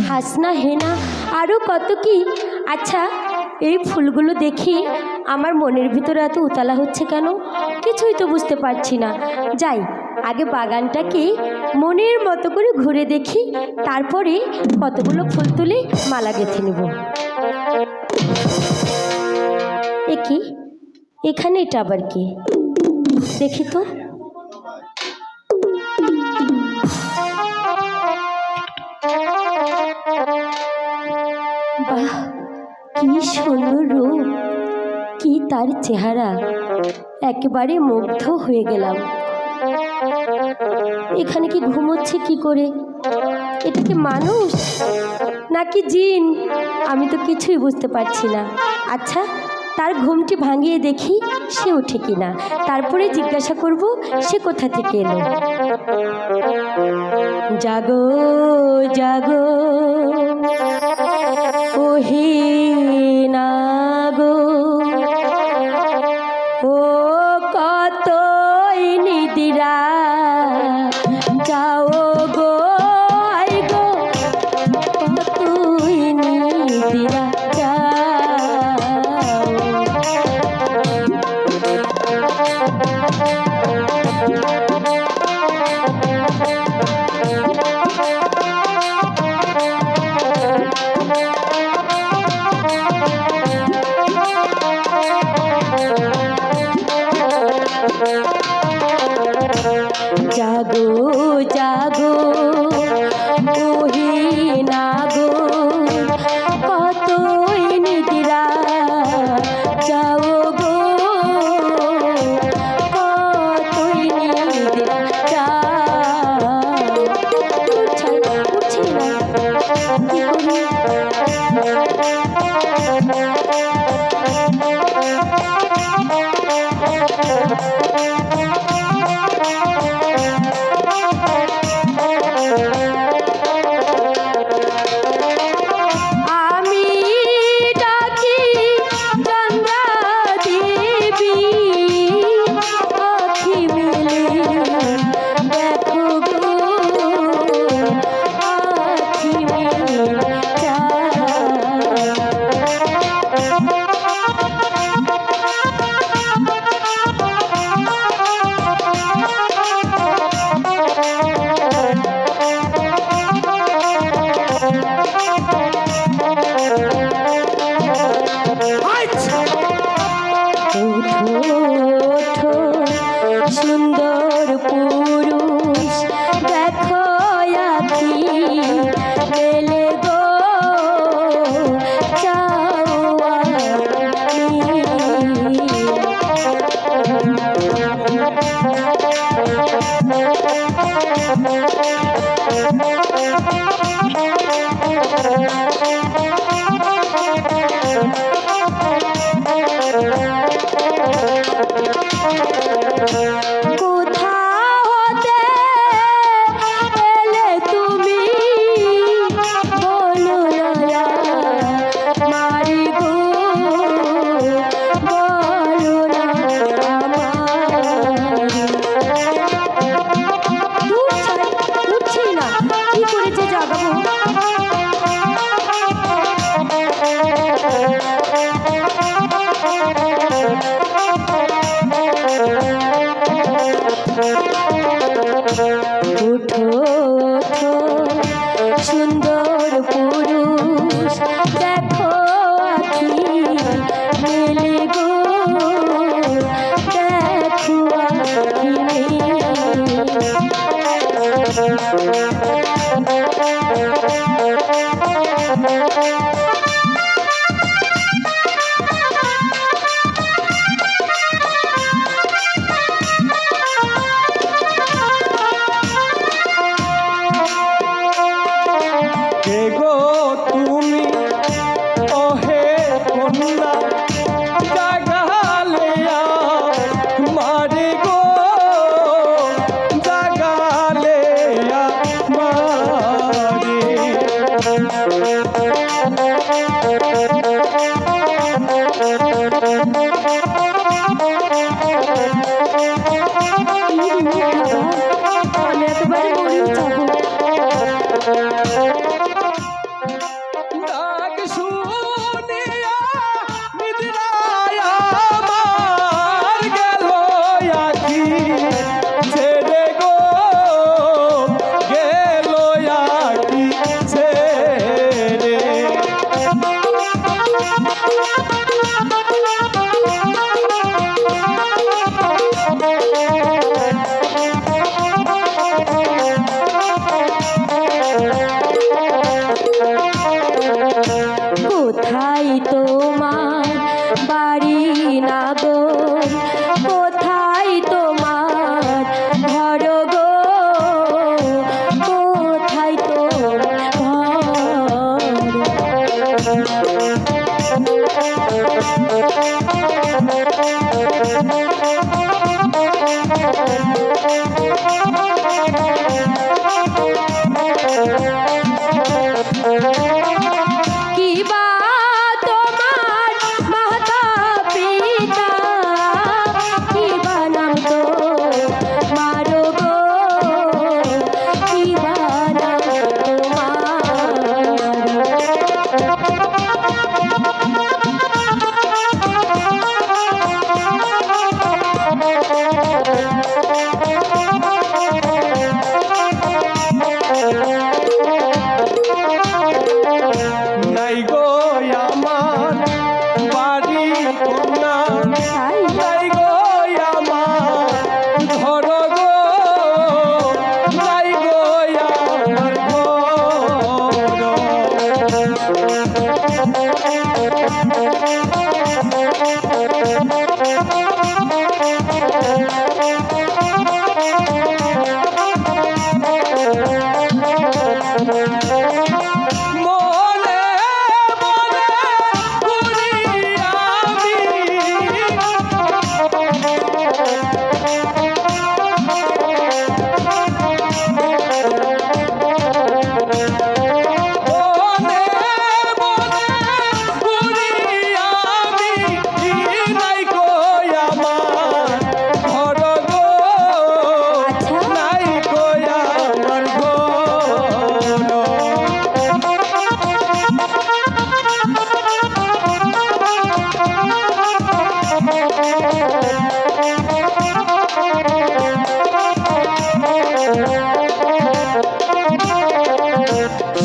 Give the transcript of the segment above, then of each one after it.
হাসনা হেনা আরও কত কি। আচ্ছা, এই ফুলগুলো দেখি আমার মনের ভিতরে এত উতলা হচ্ছে কেন, কিছুই তো বুঝতে পারছি না। যাই আগে বাগানটাকে মনের মতো করে ঘুরে দেখি, তারপরে কতগুলো ফুল তুলে মালা গেঁথে নেব। এ কি, এখানে এটা আবার কি, দেখি তো। বাহ, কি সুন্দর রূপ, কি তার চেহারা, একেবারে মুগ্ধ হয়ে গেলাম। এখানে কি ঘুমোচ্ছে কি করে? এটা কি মানুষ নাকি জিন? আমি তো কিছুই বুঝতে পারছি না। আচ্ছা, তার ঘুমটি ভাঙিয়ে দেখি সে ওঠে কিনা, তারপরে জিজ্ঞাসা করব সে কোথা থেকে এলো। জাগো জাগো ওহে নাগো, ও কতই নিদিরা যাও গো, আই গো কতই নিদিরা যাও। জাগো জাগো ওহে নাগো, কতই নিদিরা যাও গো, কতই নিদিরা যাও। উঠছে না, কি করি? সুন্দর পুরুষ দেখো আখি মেলে গো, চাও কোথা হতে এলে তুমি বলো না মারি গো, বলো না আমার। উঠছি না, কি করে যে জাগাবো। ওঠো ওঠো সুন্দর পুরুষ দেখো আখি মেলে গো, দেখো আখি আমি একেবারে মরে যাব।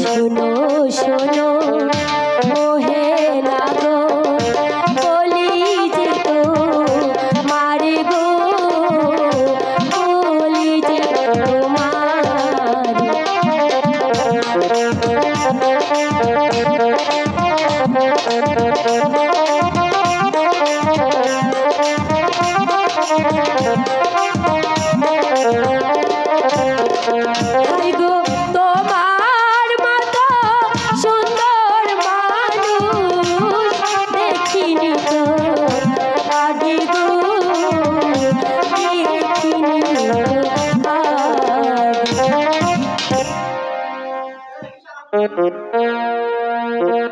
শোনো শোনো ওহে লাগো বলি যে তো মারে গো বলি যে তোমার গো তোমার মতো সুন্দর মানুষ দেখিনি তো আগে গো দেখিনি আগে।